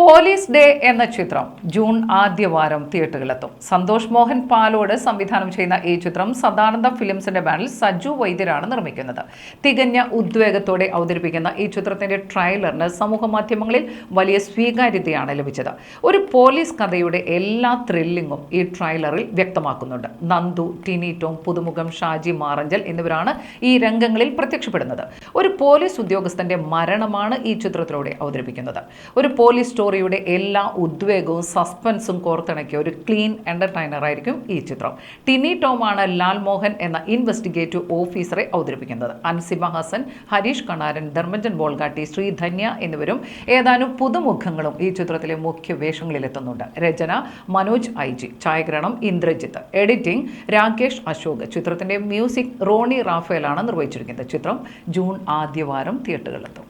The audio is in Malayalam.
പോലീസ് ഡേ എന്ന ചിത്രം ജൂൺ ആദ്യവാരം തിയേറ്ററുകളിലെത്തും. സന്തോഷ് മോഹൻ പാലോട് സംവിധാനം ചെയ്യുന്ന ഈ ചിത്രം സദാനന്ദ ഫിലിംസിന്റെ ബാനറിൽ സജു വൈദ്യരാണ് നിർമ്മിക്കുന്നത്. തികഞ്ഞ ഉദ്വേഗത്തോടെ അവതരിപ്പിക്കുന്ന ഈ ചിത്രത്തിന്റെ ട്രെയിലറിന് സമൂഹ മാധ്യമങ്ങളിൽ വലിയ സ്വീകാര്യതയാണ് ലഭിച്ചത്. ഒരു പോലീസ് കഥയുടെ എല്ലാ ത്രില്ലിങ്ങും ഈ ട്രെയിലറിൽ വ്യക്തമാക്കുന്നുണ്ട്. നന്ദു, ടിനി ടോം, പുതുമുഖം ഷാജി മാറഞ്ചൽ എന്നിവരാണ് ഈ രംഗങ്ങളിൽ പ്രത്യക്ഷപ്പെടുന്നത്. ഒരു പോലീസ് ഉദ്യോഗസ്ഥന്റെ മരണമാണ് ഈ ചിത്രത്തിലൂടെ അവതരിപ്പിക്കുന്നത്. ഒരു പോലീസ് സ്റ്റോറിയുടെ എല്ലാ ഉദ്വേഗവും സസ്പെൻസും കോർത്തിണക്കിയ ഒരു ക്ലീൻ എന്റർടൈനർ ആയിരിക്കും ഈ ചിത്രം. ടിനി ടോമാണ് ലാൽ മോഹൻ എന്ന ഇൻവെസ്റ്റിഗേറ്റീവ് ഓഫീസറെ അവതരിപ്പിക്കുന്നത്. അൻസിബ ഹസൻ, ഹരീഷ് കണാരൻ, ധർമ്മജൻ ബോൾഗാട്ടി, ശ്രീധന്യ എന്നിവരും ഏതാനും പുതുമുഖങ്ങളും ഈ ചിത്രത്തിലെ മുഖ്യ വേഷങ്ങളിലെത്തുന്നുണ്ട്. രചന മനോജ് ഐജി, ഛായാഗ്രഹണം ഇന്ദ്രജിത്ത്, എഡിറ്റിംഗ് രാകേഷ് അശോക്. ചിത്രത്തിന്റെ മ്യൂസിക് റോണി റാഫേലാണ് നിർവഹിച്ചിരിക്കുന്നത്. ചിത്രം ജൂൺ ആദ്യവാരം തിയേറ്ററുകളിലെത്തും.